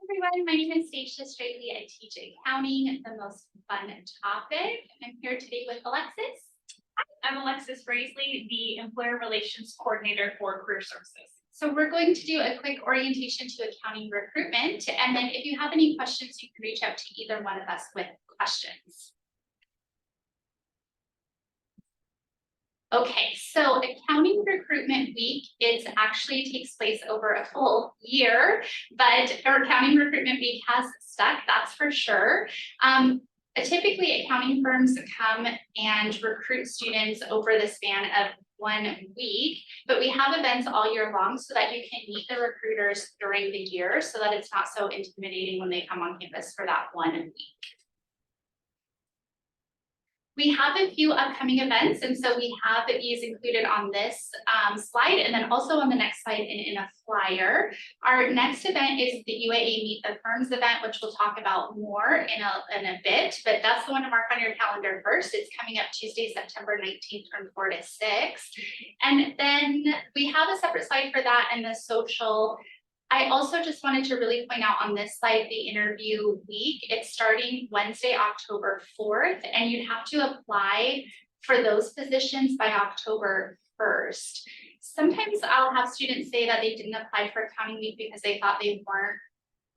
Everyone, my name is Stacia Straley. I teach accounting, the most fun topic. I'm here today with Alexis. I'm Alexis Raisley, the Employer Relations Coordinator for Career Services. So we're going to do a quick orientation to accounting recruitment. And then if you have any questions, you can reach out to either one of us with questions. Okay, so Accounting Recruitment Week, it actually takes place over a full year, but our Accounting Recruitment Week has stuck, that's for sure. Typically, accounting firms come and recruit students over the span of 1 week, but we have events all year long so that you can meet the recruiters during the year so that it's not so intimidating when they come on campus for that 1 week. We have a few upcoming events, and so we have these included on this slide and then also on the next slide in a flyer. Our next event is the UAA Meet the Firms event, which we'll talk about more in a bit, but that's the one to mark on your calendar first. It's coming up Tuesday, September 19th from 4 to 6. And then we have a separate slide for that and the social. I also just wanted to really point out on this slide, the interview week. It's starting Wednesday, October 4th, and you'd have to apply for those positions by October 1st. Sometimes I'll have students say that they didn't apply for accounting week because they thought they weren't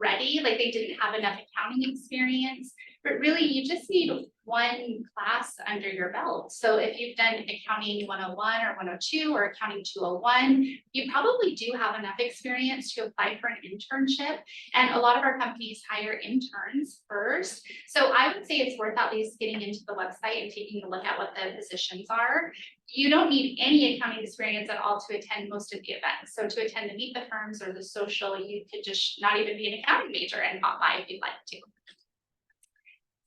ready, like they didn't have enough accounting experience, but really you just need 1 class under your belt. So if you've done accounting 101 or 102 or accounting 201, you probably do have enough experience to apply for an internship. And a lot of our companies hire interns first. So I would say it's worth at least getting into the website and taking a look at what the positions are. You don't need any accounting experience at all to attend most of the events. So to attend the Meet the Firms or the social, you could just not even be an accounting major and pop by if you'd like to.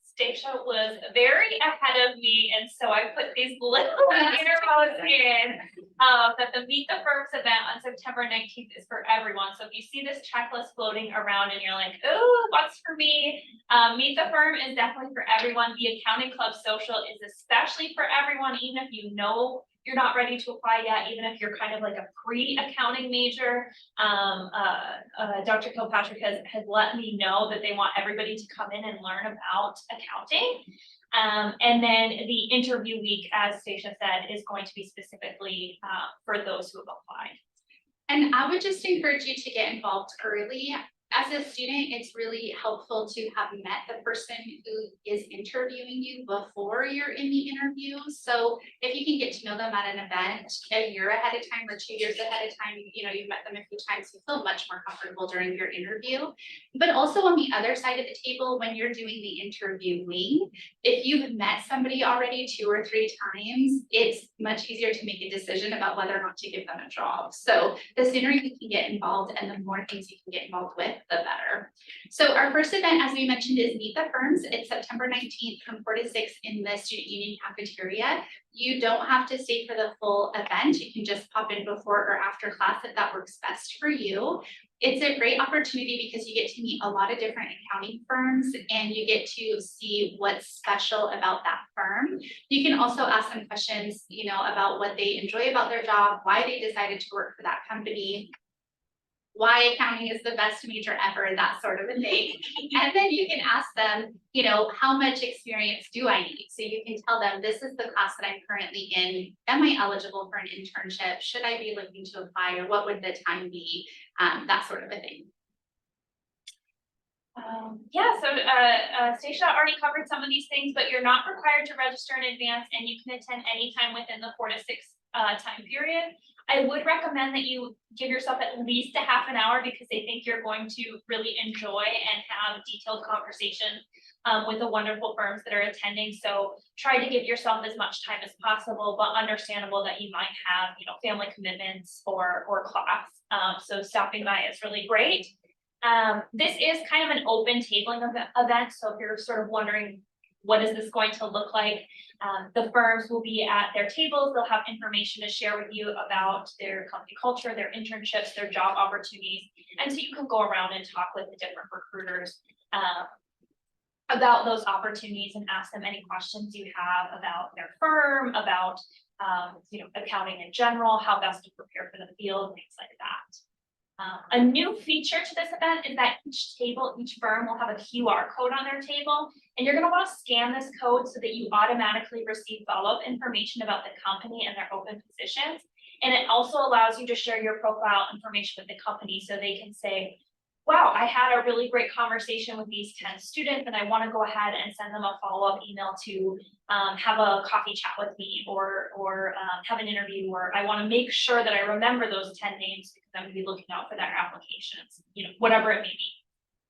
Stacia was very ahead of me, and so I put these little intervals in that the Meet the Firms event on September 19th is for everyone. So if you see this checklist floating around and you're like, oh, what's for me? Meet the Firm is definitely for everyone. The Accounting Club Social is especially for everyone, even if you know you're not ready to apply yet, even if you're kind of like a pre-accounting major. Dr. Kilpatrick has let me know that they want everybody to come in and learn about accounting. And then the interview week, as Stacia said, is going to be specifically for those who have applied. And I would just encourage you to get involved early. As a student, it's really helpful to have met the person who is interviewing you before you're in the interview. So if you can get to know them at an event a year ahead of time or 2 years ahead of time, you know, you've met them a few times, you feel much more comfortable during your interview. But also on the other side of the table, when you're doing the interviewing, if you've met somebody already 2 or 3 times, it's much easier to make a decision about whether or not to give them a job. So the sooner you can get involved and the more things you can get involved with, the better. So our first event, as we mentioned, is Meet the Firms. It's September 19th from 4 to 6 in the Student Union cafeteria. You don't have to stay for the full event. You can just pop in before or after class if that works best for you. It's a great opportunity because you get to meet a lot of different accounting firms and you get to see what's special about that firm. You can also ask them questions, you know, about what they enjoy about their job, why they decided to work for that company, why accounting is the best major ever, that sort of a thing. And then you can ask them, you know, how much experience do I need? So you can tell them, this is the class that I'm currently in. Am I eligible for an internship? Should I be looking to apply, or what would the time be? That sort of a thing. Yeah, so Stacia already covered some of these things, but you're not required to register in advance, and you can attend anytime within the 4 to 6 time period. I would recommend that you give yourself at least a half an hour because they think you're going to really enjoy and have detailed conversation with the wonderful firms that are attending. So try to give yourself as much time as possible, but understandable that you might have, you know, family commitments or class. So stopping by is really great. This is kind of an open tabling event. So if you're sort of wondering, what is this going to look like? The firms will be at their tables. They'll have information to share with you about their company culture, their internships, their job opportunities. And so you can go around and talk with the different recruiters about those opportunities and ask them any questions you have about their firm, about you know, accounting in general, how best to prepare for the field, things like that. A new feature to this event is that each firm will have a QR code on their table, and you're gonna wanna scan this code so that you automatically receive follow-up information about the company and their open positions. And it also allows you to share your profile information with the company so they can say, wow, I had a really great conversation with these 10 students and I want to go ahead and send them a follow-up email to have a coffee chat with me or have an interview, or I want to make sure that I remember those 10 names because I'm going to be looking out for their applications, you know, whatever it may be.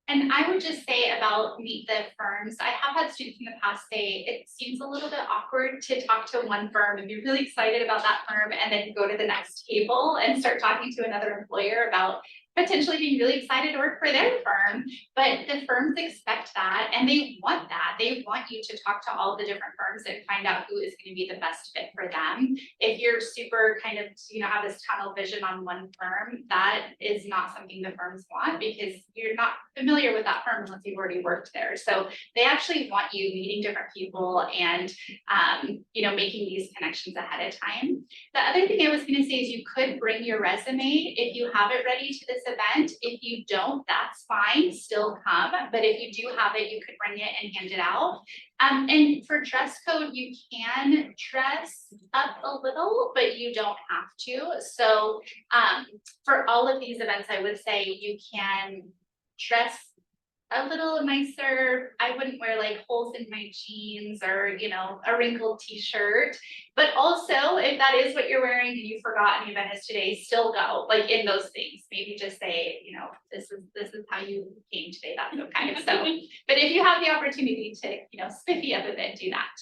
And I would just say about meet the firms, I have had students in the past say, it seems a little bit awkward to talk to one firm and be really excited about that firm and then go to the next table and start talking to another employer about potentially being really excited to work for their firm. But the firms expect that and they want that. They want you to talk to all the different firms and find out who is going to be the best fit for them. If you're super kind of, you know, have this tunnel vision on one firm, that is not something the firms want because you're not familiar with that firm unless you've already worked there. So they actually want you meeting different people and, you know, making these connections ahead of time. The other thing I was going to say is you could bring your resume if you have it ready to this event. If you don't, that's fine, still come. But if you do have it, you could bring it and hand it out. And for dress code, you can dress up a little, but you don't have to. So for all of these events, I would say you can dress a little nicer. I wouldn't wear like holes in my jeans or, you know, a wrinkled t-shirt. But also, if that is what you're wearing and you forgot and the event is today, still go like in those things. Maybe just say, you know, this is how you came today. That's okay. So, but if you have the opportunity to, you know, spiffy up a bit, do that.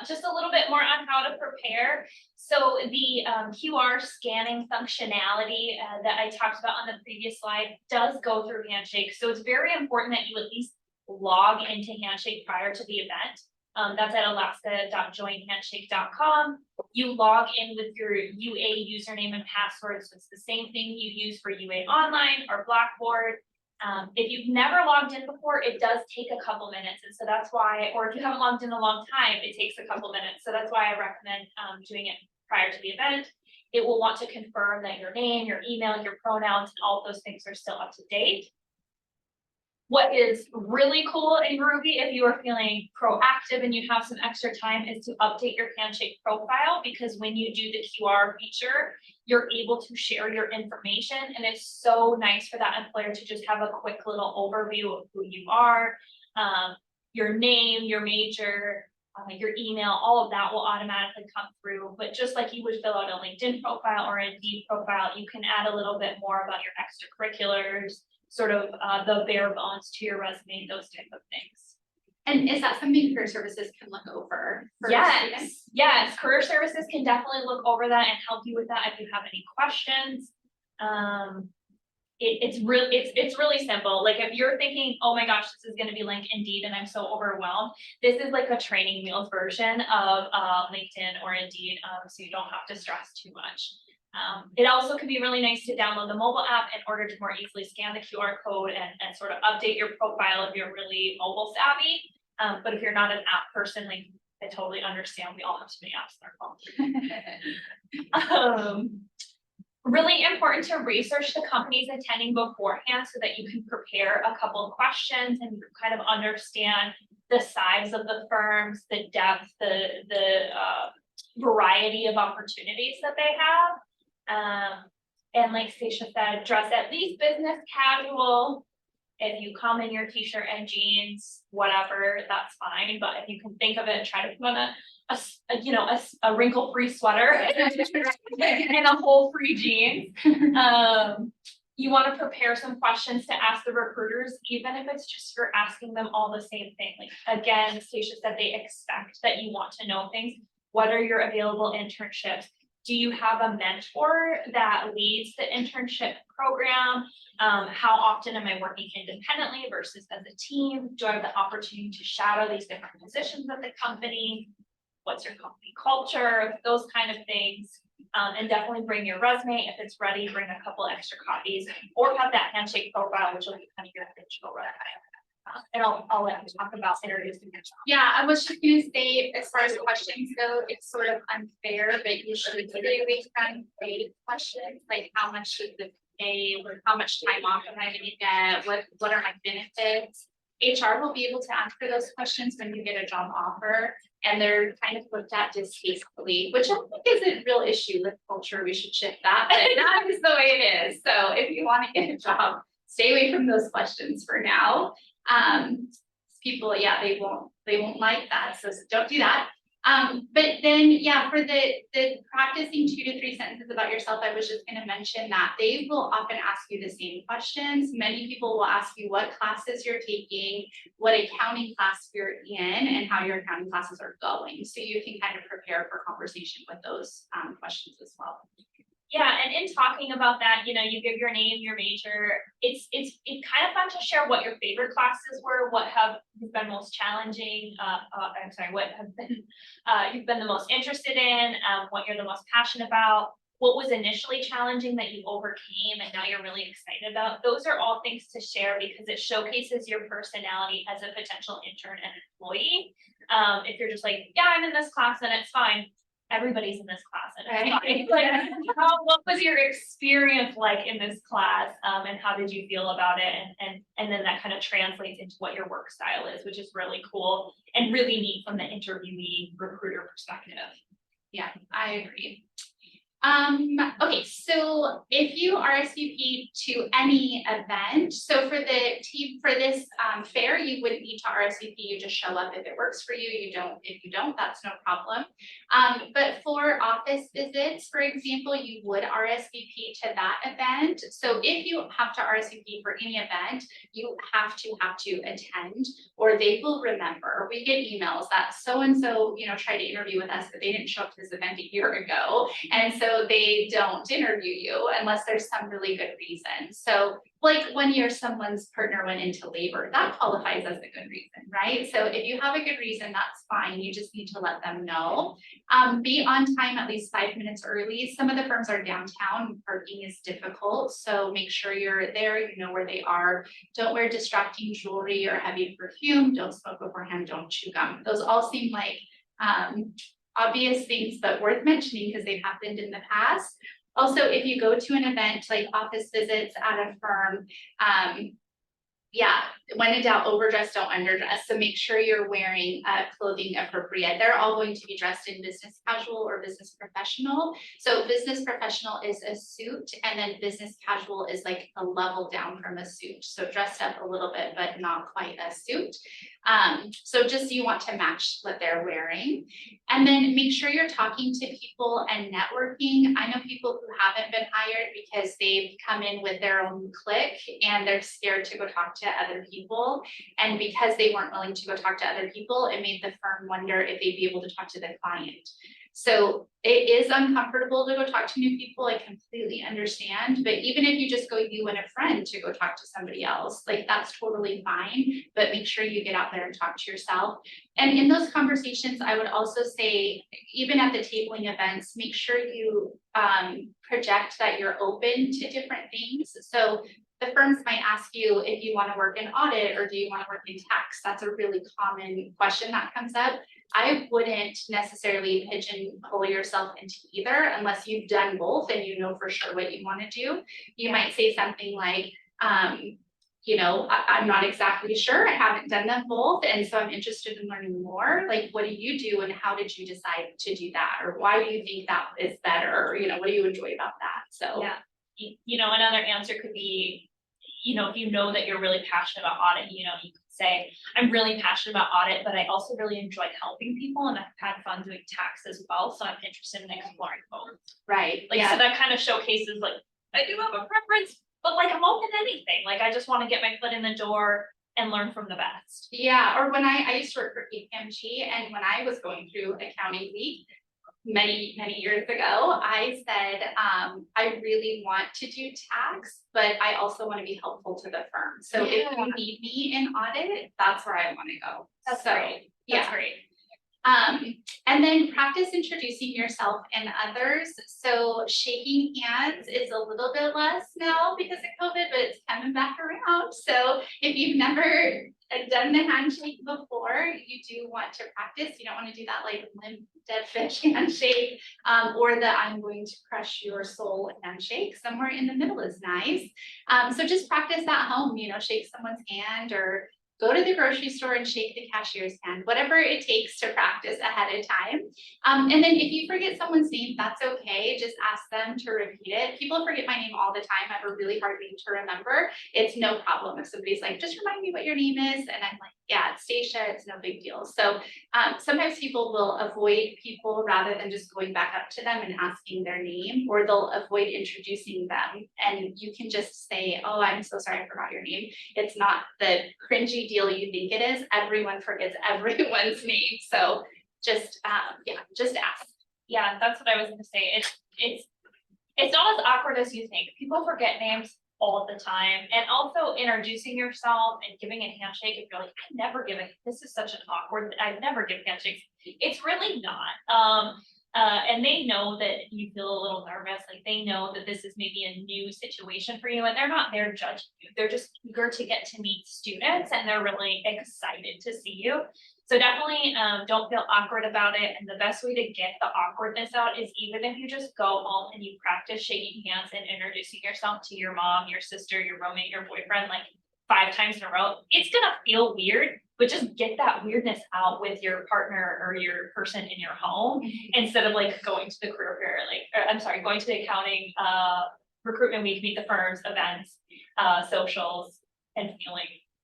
Just a little bit more on how to prepare. So the QR scanning functionality that I talked about on the previous slide does go through Handshake. So it's very important that you at least log into Handshake prior to the event. That's at alaska.joinhandshake.com. You log in with your UA username and password. So it's the same thing you use for UA Online or Blackboard. If you've never logged in before, it does take a couple minutes. And so that's why, or if you haven't logged in a long time, it takes a couple minutes. So that's why I recommend doing it prior to the event. It will want to confirm that your name, your email, your pronouns, and all of those things are still up to date. What is really cool and groovy if you are feeling proactive and you have some extra time is to update your Handshake profile, because when you do the QR feature, you're able to share your information, and it's so nice for that employer to just have a quick little overview of who you are, your name, your major, your email, all of that will automatically come through. But just like you would fill out a LinkedIn profile or a Indeed profile, you can add a little bit more about your extracurriculars, sort of the bare bones to your resume, those type of things. And is that something career services can look over? For students? Yes, career services can definitely look over that and help you with that if you have any questions. It's really simple. Like if you're thinking, oh my gosh, this is going to be like Indeed and I'm so overwhelmed, this is like a training wheels version of LinkedIn or Indeed, so you don't have to stress too much. It also can be really nice to download the mobile app in order to more easily scan the QR code and sort of update your profile if you're really mobile savvy. But if you're not an app person, like I totally understand, we all have so many apps on our phone. Really important to research the companies attending beforehand so that you can prepare a couple of questions and kind of understand the size of the firms, the depth, the variety of opportunities that they have. And like Stacia said, dress at least business casual. If you come in your t-shirt and jeans, whatever, that's fine. But if you can think of it, try to put on a wrinkle-free sweater and a hole-free jeans. You want to prepare some questions to ask the recruiters, even if it's just you're asking them all the same thing. Like again, Stacia said they expect that you want to know things. What are your available internships? Do you have a mentor that leads the internship program? How often am I working independently versus as a team? Do I have the opportunity to shadow these different positions at the company? What's your company culture? Those kind of things. And definitely bring your resume. If it's ready, bring a couple extra copies or have that Handshake profile, which will be kind of your digital resume. And I'll let you talk about interviews in your job. Yeah, I was just gonna say, as far as questions go, it's sort of unfair, but you should stay away from vague questions, like how much is the pay, or how much time off am I gonna get, what are my benefits? HR will be able to answer those questions when you get a job offer, and they're kind of looked at distastefully, which I think is a real issue with culture. We should shift that, but that is the way it is. So if you want to get a job, stay away from those questions for now. People, yeah, they won't like that, so don't do that. But then, yeah, for the practicing 2 to 3 sentences about yourself, I was just gonna mention that they will often ask you the same questions. Many people will ask you what classes you're taking, what accounting class you're in, and how your accounting classes are going. So you can kind of prepare for conversation with those questions as well. Yeah, and in talking about that, you know, you give your name, your major. It's kind of fun to share what your favorite classes were, what have been most challenging. I'm sorry, what have been you've been the most interested in, what you're the most passionate about, what was initially challenging that you overcame and now you're really excited about. Those are all things to share because it showcases your personality as a potential intern and employee. If you're just like, yeah, I'm in this class and it's fine. Everybody's in this class and it's fine. Like, what was your experience like in this class, and how did you feel about it? And then that kind of translates into what your work style is, which is really cool and really neat from the interviewee recruiter perspective. Yeah, I agree. Okay, so if you RSVP to any event, so for the team for this fair, you wouldn't need to RSVP, you just show up if it works for you. If you don't, that's no problem. But for office visits, for example, you would RSVP to that event. So if you have to RSVP for any event, you have to attend, or they will remember. We get emails that so-and-so, tried to interview with us, but they didn't show up to this event a year ago. And so they don't interview you unless there's some really good reason. So like 1 year, someone's partner went into labor, that qualifies as a good reason, right? So if you have a good reason, that's fine. You just need to let them know. Be on time at least 5 minutes early. Some of the firms are downtown, parking is difficult. So make sure you're there, you know where they are. Don't wear distracting jewelry or heavy perfume. Don't smoke beforehand, don't chew gum. Those all seem like obvious things, but worth mentioning because they've happened in the past. Also, if you go to an event like office visits at a firm, yeah, when in doubt, overdress, don't underdress. So make sure you're wearing clothing appropriate. They're all going to be dressed in business casual or business professional. So business professional is a suit, and then business casual is like a level down from a suit. So dressed up a little bit, but not quite a suit. So just you want to match what they're wearing. And then make sure you're talking to people and networking. I know people who haven't been hired because they've come in with their own clique and they're scared to go talk to other people. And because they weren't willing to go talk to other people, it made the firm wonder if they'd be able to talk to the client. So it is uncomfortable to go talk to new people. I completely understand, but even if you just go, you and a friend to go talk to somebody else, like that's totally fine, but make sure you get out there and talk to yourself. And in those conversations, I would also say, even at the tabling events, make sure you project that you're open to different things. So the firms might ask you if you want to work in audit or do you want to work in tax. That's a really common question that comes up. I wouldn't necessarily pigeonhole yourself into either unless you've done both and you know for sure what you want to do. You might say something like, I'm not exactly sure. I haven't done them both. And so I'm interested in learning more. Like, what do you do and how did you decide to do that? Or why do you think that is better? Or, what do you enjoy about that? So, yeah, another answer could be, if you know that you're really passionate about audit, you could say, I'm really passionate about audit, but I also really enjoy helping people and I've had fun doing tax as well. So I'm interested in exploring both. Right. So that kind of showcases like, I do have a preference, but like I'm open to anything. Like I just want to get my foot in the door and learn from the best. Yeah, or when I used to work for KPMG, and when I was going through accounting week, many years ago, I said, I really want to do tax, but I also want to be helpful to the firm. So if you need me in audit, that's where I want to go. That's great. That's great. And then practice introducing yourself and others. So shaking hands is a little bit less now because of COVID, but it's coming back around. So if you've never done the handshake before, you do want to practice. You don't want to do that like limp dead fish handshake, or the I'm going to crush your soul handshake. Somewhere in the middle is nice. So just practice at home, shake someone's hand, or go to the grocery store and shake the cashier's hand, whatever it takes to practice ahead of time. And then if you forget someone's name, that's okay. Just ask them to repeat it. People forget my name all the time. I have a really hard name to remember. It's no problem if somebody's like, just remind me what your name is. And I'm like, yeah, it's Stacia, it's no big deal. So sometimes people will avoid people rather than just going back up to them and asking their name, or they'll avoid introducing them. And you can just say, oh, I'm so sorry, I forgot your name. It's not the cringy deal you think it is. Everyone forgets everyone's name. So just ask. Yeah, that's what I was gonna say. It's not as awkward as you think. People forget names all the time. And also introducing yourself and giving a handshake, if you're like, this is such an awkward, I've never given handshakes. It's really not. And they know that you feel a little nervous, like they know that this is maybe a new situation for you, and they're not there judging you. They're just eager to get to meet students, and they're really excited to see you. So definitely don't feel awkward about it. And the best way to get the awkwardness out is even if you just go home and you practice shaking hands and introducing yourself to your mom, your sister, your roommate, your boyfriend, like 5 times in a row, it's gonna feel weird, but just get that weirdness out with your partner or your person in your home instead of like going to the career fair, going to the accounting recruitment week, meet the firms, events, socials, and feeling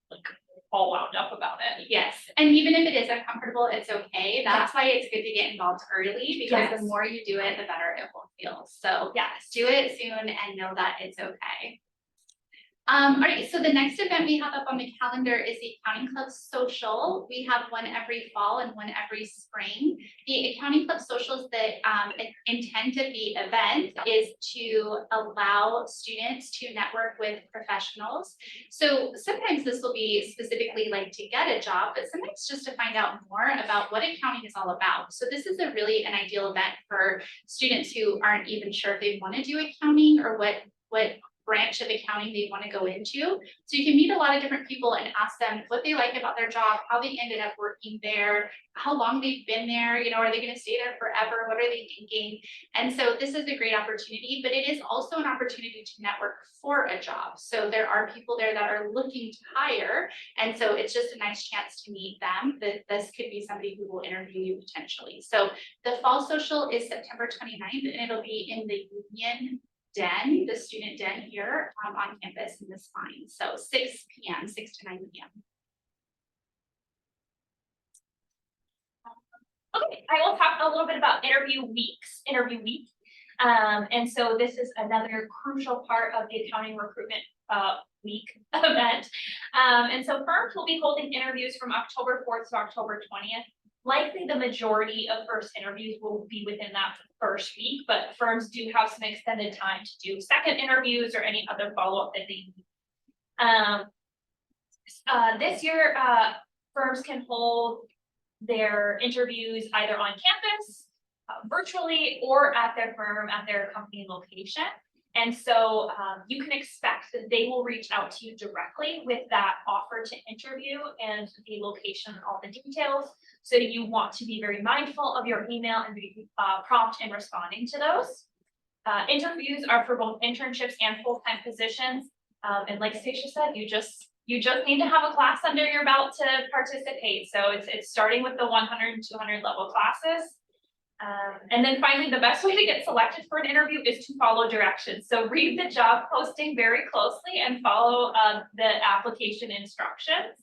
like all wound up about it. Yes, and even if it is uncomfortable, it's okay. That's why it's good to get involved early, because the more you do it, the better it will feel. So yes, do it soon and know that it's okay. All right, so the next event we have up on the calendar is the Accounting Club Social. We have one every fall and one every spring. The Accounting Club Socials that intend to be event is to allow students to network with professionals. So sometimes this will be specifically like to get a job, but sometimes just to find out more about what accounting is all about. So this is an ideal event for students who aren't even sure if they want to do accounting or what branch of accounting they want to go into. So you can meet a lot of different people and ask them what they like about their job, how they ended up working there, how long they've been there, are they going to stay there forever? What are they thinking? And so this is a great opportunity, but it is also an opportunity to network for a job. So there are people there that are looking to hire. And so it's just a nice chance to meet them, that this could be somebody who will interview you potentially. So the fall social is September 29th, and it'll be in the Union Den, the student den here on campus in this line. So 6 p.m., 6 to 9 p.m. Okay, I will talk a little bit about interview week. And so this is another crucial part of the accounting recruitment week event. And so firms will be holding interviews from October 4th to October 20th. Likely the majority of first interviews will be within that first week, but firms do have some extended time to do second interviews or any other follow-up that they need. This year, firms can hold their interviews either on campus, virtually, or at their firm, at their company location. And so you can expect that they will reach out to you directly with that offer to interview and the location and all the details. So you want to be very mindful of your email and be prompt in responding to those. Interviews are for both internships and full-time positions. And like Stacia said, you just need to have a class under your belt to participate. So it's starting with the 100 and 200 level classes. And then finally, the best way to get selected for an interview is to follow directions. So read the job posting very closely and follow the application instructions.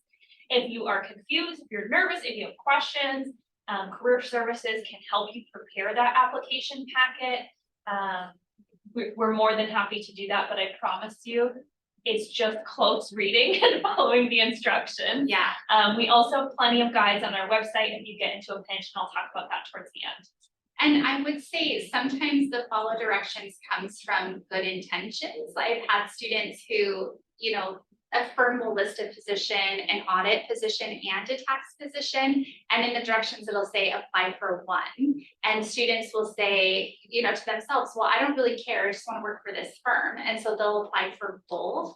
If you are confused, if you're nervous, if you have questions, career services can help you prepare that application packet. We're more than happy to do that, but I promise you, it's just close reading and following the instructions. Yeah. We also have plenty of guides on our website if you get into a pinch, and I'll talk about that towards the end. And I would say sometimes the follow directions comes from good intentions. I've had students who, a firm will list a position, an audit position and a tax position. And in the directions, it'll say apply for one. And students will say, you know, to themselves, well, I don't really care. I just want to work for this firm. And so they'll apply for both.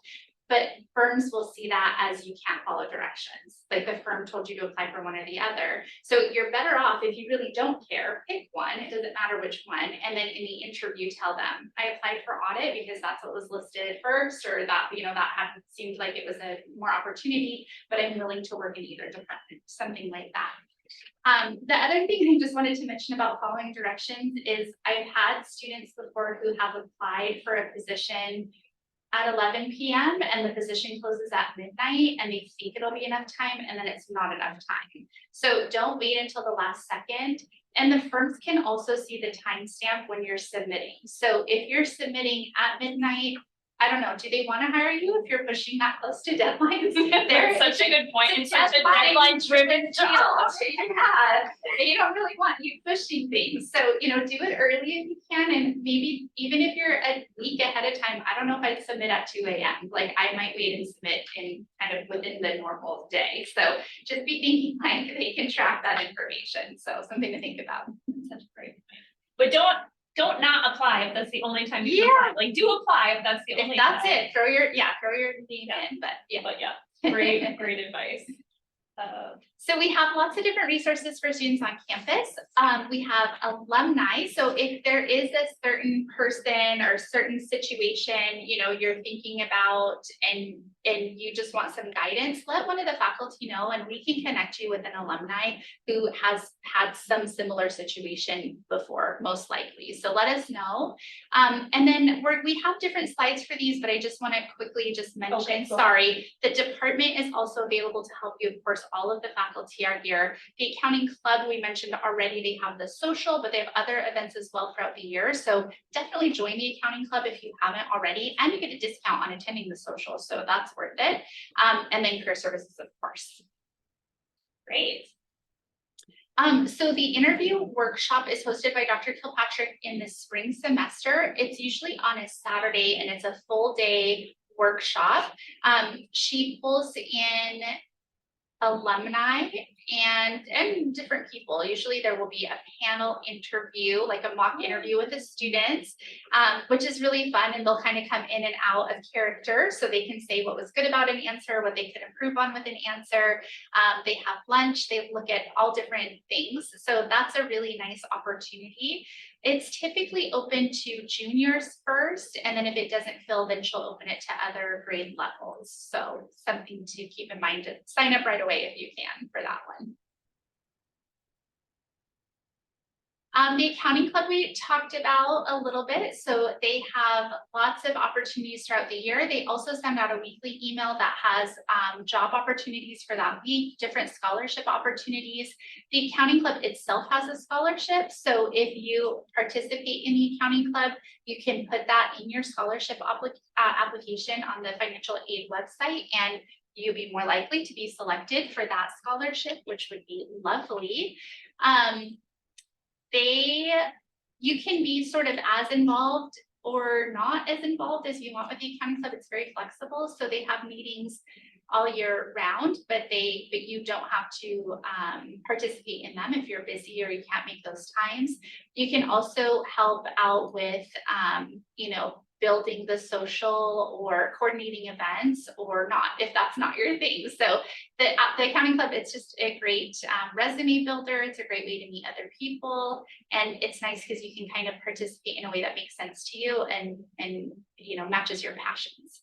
But firms will see that as you can't follow directions. Like the firm told you to apply for one or the other. So you're better off if you really don't care, pick one. It doesn't matter which one. And then in the interview, tell them I applied for audit because that's what was listed first, or that, you know, that had seemed like it was a more opportunity, but I'm willing to work in either department, something like that. The other thing I just wanted to mention about following directions is I've had students before who have applied for a position at 11 p.m. and the position closes at midnight and they think it'll be enough time and then it's not enough time. So don't wait until the last second. And the firms can also see the timestamp when you're submitting. So if you're submitting at midnight, I don't know, do they want to hire you if you're pushing that close to deadlines? There's such a good point. It's such a deadline-driven job. Yeah, they don't really want you pushing things. So, you know, do it early if you can. And maybe even if you're a week ahead of time, I don't know if I'd submit at 2 a.m. Like I might wait and submit in kind of within the normal day. So just be thinking like they can track that information. So something to think about. Such a great point. But don't not apply if that's the only time you Yeah. apply. Like do apply if that's the only If that's time. it, throw your name in, but yeah. But yeah, great advice. So we have lots of different resources for students on campus. We have alumni. So if there is a certain person or certain situation, you know, you're thinking about and you just want some guidance, let one of the faculty know and we can connect you with an alumni who has had some similar situation before, most likely. So let us know. And then we have different slides for these, but I just want to quickly just mention, Okay, cool. sorry, the department is also available to help you. Of course, all of the faculty are here. The accounting club, we mentioned already, they have the social, but they have other events as well throughout the year. So definitely join the accounting club if you haven't already, and you get a discount on attending the social. So that's worth it. And then career services, of course. Great. So the interview workshop is hosted by Dr. Kilpatrick in the spring semester. It's usually on a Saturday and it's a full day workshop. She pulls in alumni and different people. Usually there will be a panel interview, like a mock interview with the students, which is really fun. And they'll kind of come in and out of character so they can say what was good about an answer, what they could improve on with an answer. They have lunch, they look at all different things. So that's a really nice opportunity. It's typically open to juniors first, and then if it doesn't fill, then she'll open it to other grade levels. So something to keep in mind, to sign up right away if you can for that one. The accounting club we talked about a little bit. So they have lots of opportunities throughout the year. They also send out a weekly email that has job opportunities for that week, different scholarship opportunities. The accounting club itself has a scholarship. So if you participate in the accounting club, you can put that in your scholarship application on the financial aid website, and you'll be more likely to be selected for that scholarship, which would be lovely. You can be sort of as involved or not as involved as you want with the accounting club. It's very flexible. So they have meetings all year round, but you don't have to participate in them if you're busy or you can't make those times. You can also help out with, you know, building the social or coordinating events or not, if that's not your thing. So the accounting club, it's just a great resume builder. It's a great way to meet other people. And it's nice because you can kind of participate in a way that makes sense to you and you know, matches your passions.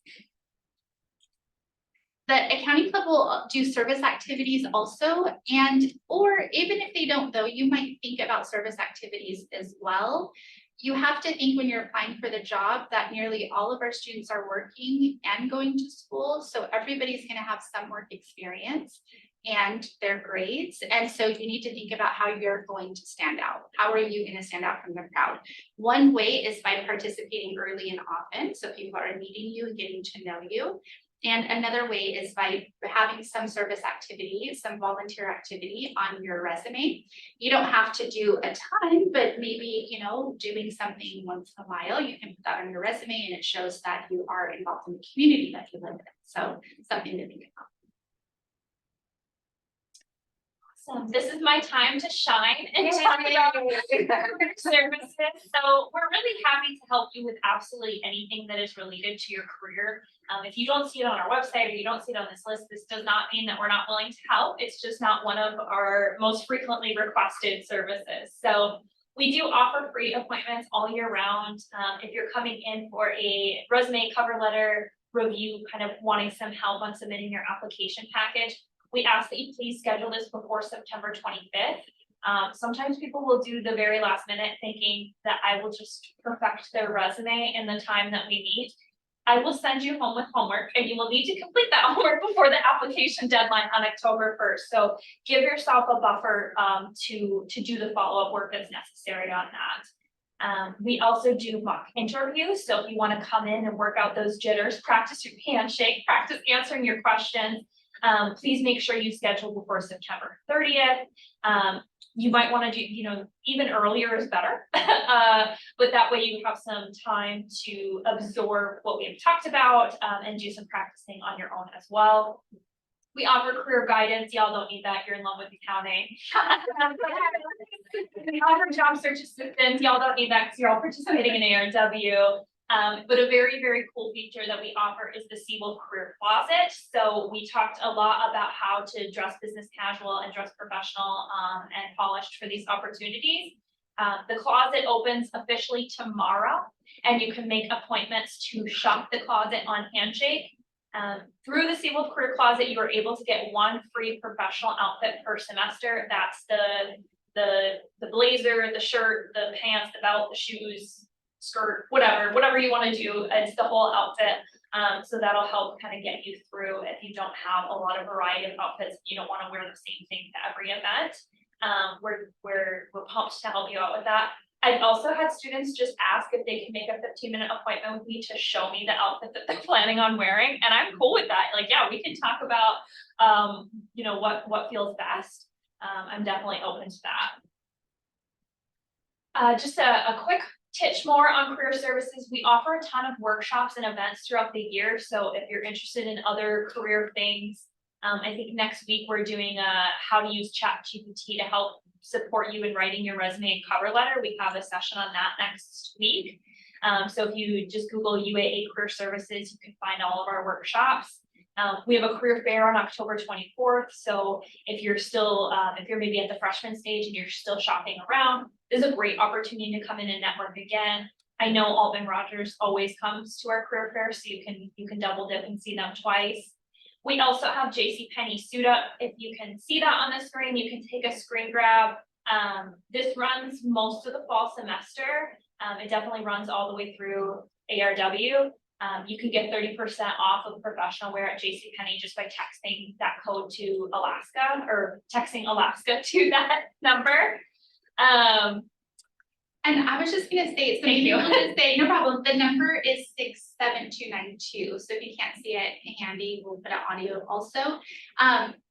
The accounting club will do service activities also, or even if they don't though, you might think about service activities as well. You have to think when you're applying for the job that nearly all of our students are working and going to school. So everybody's going to have some work experience and their grades. And so you need to think about how you're going to stand out. How are you going to stand out from the crowd? One way is by participating early and often. So people are meeting you and getting to know you. And another way is by having some service activity, some volunteer activity on your resume. You don't have to do a ton, but maybe, you know, doing something once in a while, you can put that on your resume and it shows that you are involved in the community that you live in. So something to think about. Awesome. This is my time to shine and talk about career services. So we're really happy to help you with absolutely anything that is related to your career. If you don't see it on our website or you don't see it on this list, this does not mean that we're not willing to help. It's just not one of our most frequently requested services. So we do offer free appointments all year round. If you're coming in for a resume cover letter review, kind of wanting some help on submitting your application package, we ask that you please schedule this before September 25th. Sometimes people will do the very last minute thinking that I will just perfect their resume in the time that we meet. I will send you home with homework and you will need to complete that homework before the application deadline on October 1st. So give yourself a buffer to do the follow-up work that's necessary on that. We also do mock interviews. So if you want to come in and work out those jitters, practice your handshake, practice answering your questions, please make sure you schedule before September 30th. You might want to do, you know, even earlier is better, but that way you have some time to absorb what we have talked about and do some practicing on your own as well. We offer career guidance. Y'all don't need that. You're in love with accounting. We offer job search assistance. Y'all don't need that because you're all participating in ARW. But a very, very cool feature that we offer is the Siebel Career Closet. So we talked a lot about how to dress business casual and dress professional and polished for these opportunities. The closet opens officially tomorrow, and you can make appointments to shop the closet on Handshake. Through the Siebel Career Closet, you are able to get one free professional outfit per semester. That's the blazer, the shirt, the pants, the belt, the shoes, skirt, whatever you want to do. It's the whole outfit. So that'll help kind of get you through if you don't have a lot of variety of outfits. You don't want to wear the same thing to every event. We're pumped to help you out with that. I've also had students just ask if they can make a 15-minute appointment with me to show me the outfit that they're planning on wearing, and I'm cool with that. Like, yeah, we can talk about you know, what feels best. I'm definitely open to that. Just a quick titch more on career services. We offer a ton of workshops and events throughout the year. So if you're interested in other career things, I think next week we're doing how to use ChatGPT to help support you in writing your resume and cover letter. We have a session on that next week. So if you just Google UAA Career Services, you can find all of our workshops. We have a career fair on October 24th. So if you're still, if you're maybe at the freshman stage and you're still shopping around, this is a great opportunity to come in and network again. I know Altman Rogers always comes to our career fair, so you can double dip and see them twice. We also have JCPenney Suit Up. If you can see that on the screen, you can take a screen grab. This runs most of the fall semester. It definitely runs all the way through ARW. You can get 30% off of professional wear at JCPenney just by texting that code to Alaska or texting Alaska to that number. And I was just gonna say, so Thank you. we'll just say, no problem, the number is 67292. So if you can't see it handy, we'll put it audio also.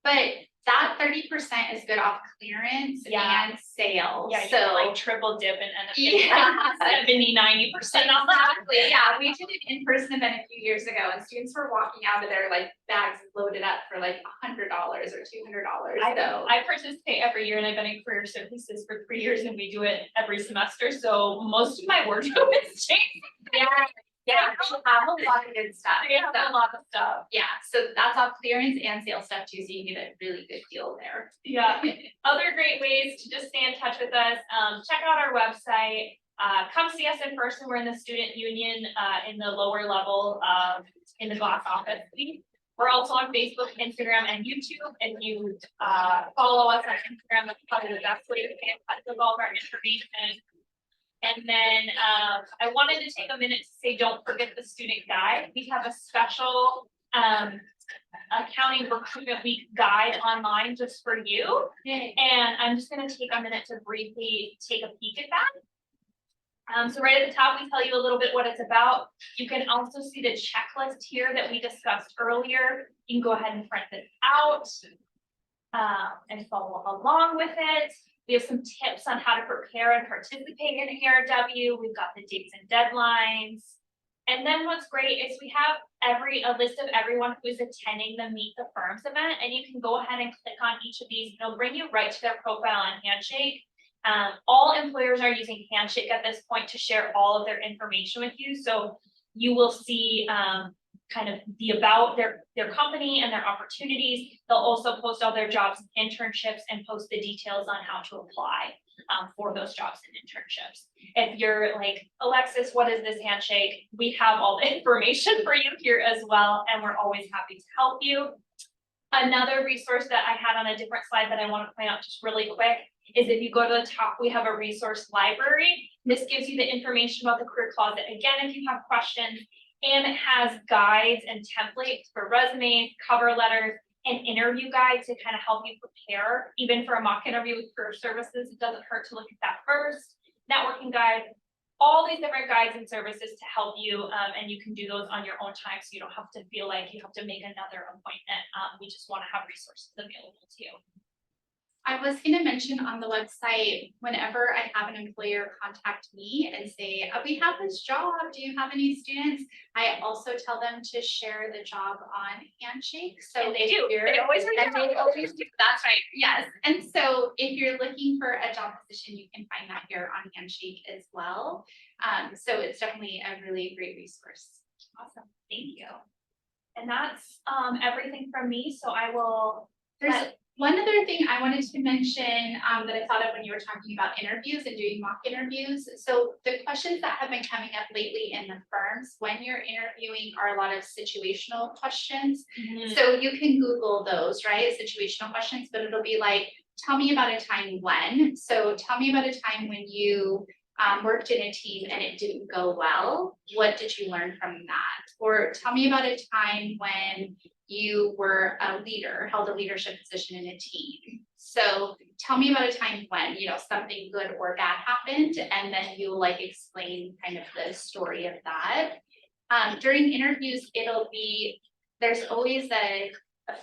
But that 30% is good off clearance and sales. Yeah, you so can like triple dip and end up getting 70-90% off. exactly. Yeah, we did an in-person event a few years ago, and students were walking out of their like bags loaded up for like $100 or $200. So I participate every year, and I've been in career services for 3 years, and we do it every semester. So most of my wardrobe is changing. Yeah, we have a lot of good stuff. We have a lot of stuff. Yeah, so that's off clearance and sales stuff too, so you can get a really good deal there. Yeah. Other great ways to just stay in touch with us. Check out our website. Come see us in person. We're in the student union in the lower level in the glass office. We're also on Facebook, Instagram, and YouTube. If you follow us on Instagram, that's probably the best way to stay in touch with all of our information. And then I wanted to take a minute to say, don't forget the student guide. We have a special accounting recruitment week guide online just for you. And I'm just going to take a minute to briefly take a peek at that. So right at the top, we tell you a little bit what it's about. You can also see the checklist here that we discussed earlier. You can go ahead and print this out and follow along with it. We have some tips on how to prepare and participate in ARW. We've got the dates and deadlines. And then what's great is we have a list of everyone who is attending the Meet the Firms event, and you can go ahead and click on each of these. It'll bring you right to their profile on Handshake. All employers are using Handshake at this point to share all of their information with you. So you will see kind of the about their company and their opportunities. They'll also post all their jobs and internships and post the details on how to apply for those jobs and internships. If you're like, Alexis, what is this Handshake? We have all the information for you here as well, and we're always happy to help you. Another resource that I had on a different slide that I want to point out just really quick is if you go to the top, we have a resource library. This gives you the information about the career closet. Again, if you have questions, and it has guides and templates for resumes, cover letters, and interview guides to kind of help you prepare, even for a mock interview with career services. It doesn't hurt to look at that first. Networking guide, all these different guides and services to help you, and you can do those on your own time, so you don't have to feel like you have to make another appointment. We just want to have resources available to you. I was going to mention on the website, whenever I have an employer contact me and say, we have this job, do you have any students? I also tell them to share the job on Handshake. So And they do. They always reach out. That's right. Yes. And so if you're looking for a job position, you can find that here on Handshake as well. So it's definitely a really great resource. Awesome. Thank you. And that's everything from me. So I will. There's one other thing I wanted to mention that I thought of when you were talking about interviews and doing mock interviews. So the questions that have been coming up lately in the firms when you're interviewing are a lot of situational questions. So you can Google those, right? Situational questions, but it'll be like, tell me about a time when. So tell me about a time when you worked in a team and it didn't go well. What did you learn from that? Or tell me about a time when you were a leader, held a leadership position in a team. So tell me about a time when, you know, something good or bad happened, and then you like explain kind of the story of that. During interviews, there's always a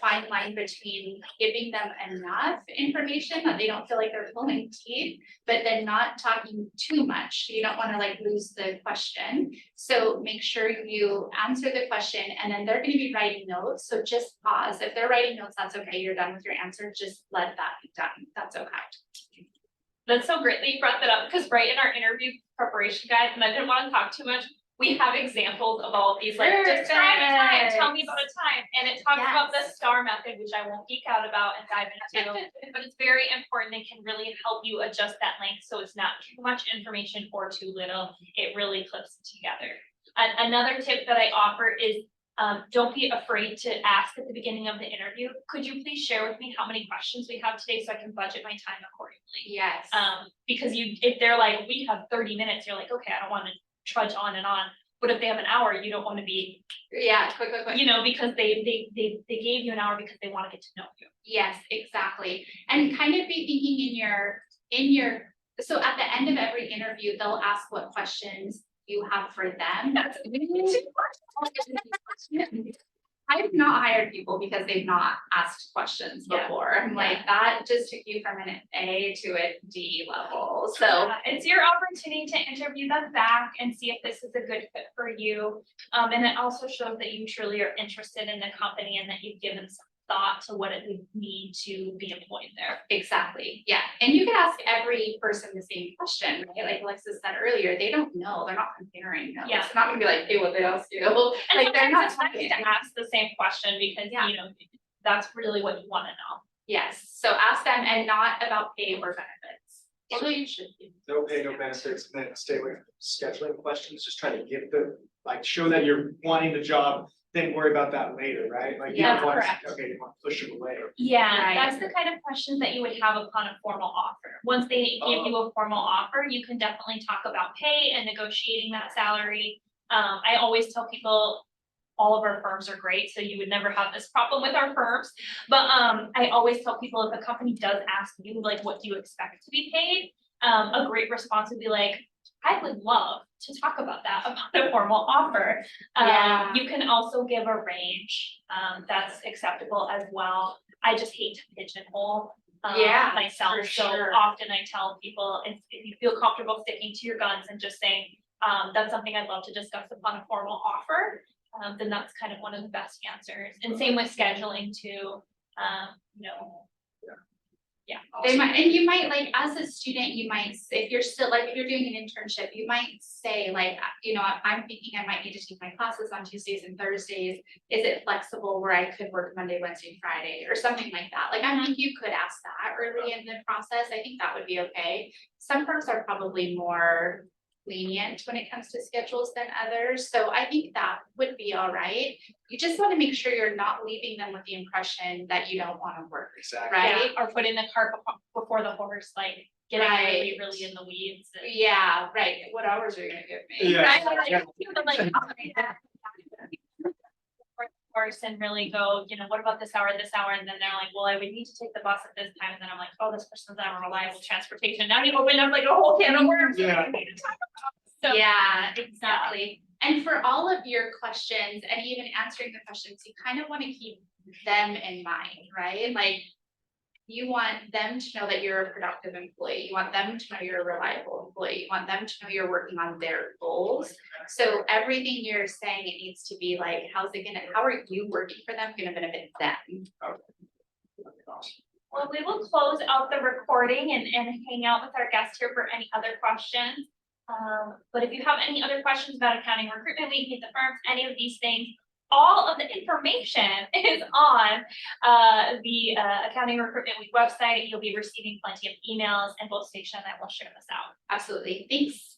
fine line between giving them enough information that they don't feel like they're pulling teeth, but then not talking too much. You don't want to like lose the question. So make sure you answer the question, and then they're going to be writing notes. So just pause. If they're writing notes, that's okay. You're done with your answer. Just let that be done. That's okay. That's so great that you brought that up, because right in our interview preparation guide, and I didn't want to talk too much, we have examples of all of these, like describe a time, tell me about a time, and it talks about the STAR method, which I won't geek out about and dive into, but it's very important and can really help you adjust that length so it's not too much information or too little. It really clips together. Another tip that I offer is don't be afraid to ask at the beginning of the interview, could you please share with me how many questions we have today so I can budget my time accordingly? Yes. Because if they're like, we have 30 minutes, you're like, okay, I don't want to trudge on and on. But if they have an hour, you don't want to be, quick. You know, because they gave you an hour because they want to get to know you. Yes, exactly. And kind of be thinking so at the end of every interview, they'll ask what questions you have for them. That's I have not hired people because they've not asked questions before. I'm like, that just took you from an A to a D level. So it's your opportunity to interview them back and see if this is a good fit for you. And it also shows that you truly are interested in the company and that you've given some thought to what it would need to be employed there. Exactly. Yeah. And you can ask every person the same question, right? Like Alexis said earlier, they don't know. They're not comparing notes. Yeah. It's not gonna be like, hey, what they ask you? And like they're not it's nice talking. to ask the same question because you know that's really what you want to know. Yes. So ask them, and not about pay or benefits. Although you should be. No pay, no benefits, and then stay away from scheduling questions, just trying to give show that you're wanting the job, then worry about that later, right? Like, you Yeah, don't want correct. to, okay, you want to push it away. Yeah, Right. that's the kind of questions that you would have upon a formal offer. Once they give you a formal offer, you can definitely talk about pay and negotiating that salary. I always tell people all of our firms are great, so you would never have this problem with our firms. But I always tell people if a company does ask you, like, what do you expect to be paid? A great response would be like, I would love to talk about that, about a formal offer. Yeah. You can also give a range, that's acceptable as well. I just hate to pigeonhole Yeah, myself, for so sure. often I tell people, if you feel comfortable sticking to your guns and just saying, that's something I'd love to discuss upon a formal offer, then that's kind of one of the best answers. And same with scheduling too, you know. Yeah. They might, and you might like, as a student, you might, if you're still, like, if you're doing an internship, you might say like, you know, I'm thinking I might need to take my classes on Tuesdays and Thursdays. Is it flexible where I could work Monday, Wednesday, Friday, or something like that? Like, I think you could ask that early in the process. I think that would be okay. Some firms are probably more lenient when it comes to schedules than others, so I think that would be all right. You just want to make sure you're not leaving them with the impression that you don't want to work, Exactly. right? Yeah, or put in the cart before the horse, like getting really, really in the weeds. And- Yeah, right. What hours are you gonna give me? Yeah. Right, like, Yeah. but like, Horse and really go, you know, what about this hour, and then they're like, well, I would need to take the bus at this time, and then I'm like, oh, this person's not reliable transportation, now you open up like a whole can of worms. Yeah. that we need to talk about. So, Yeah, exactly. And for all of your questions and even answering the questions, you kind of want to keep them in mind, right? Like, you want them to know that you're a productive employee. You want them to know you're a reliable employee. You want them to know you're working on their goals. So everything you're saying, it needs to be like, how are you working for them gonna benefit them? Awesome. well, we will close out the recording and hang out with our guests here for any other questions. But if you have any other questions about accounting recruitment week, meet the firms, any of these things, all of the information is on the accounting recruitment week website. You'll be receiving plenty of emails, and both Stacia and I will share this out. Absolutely. Thanks.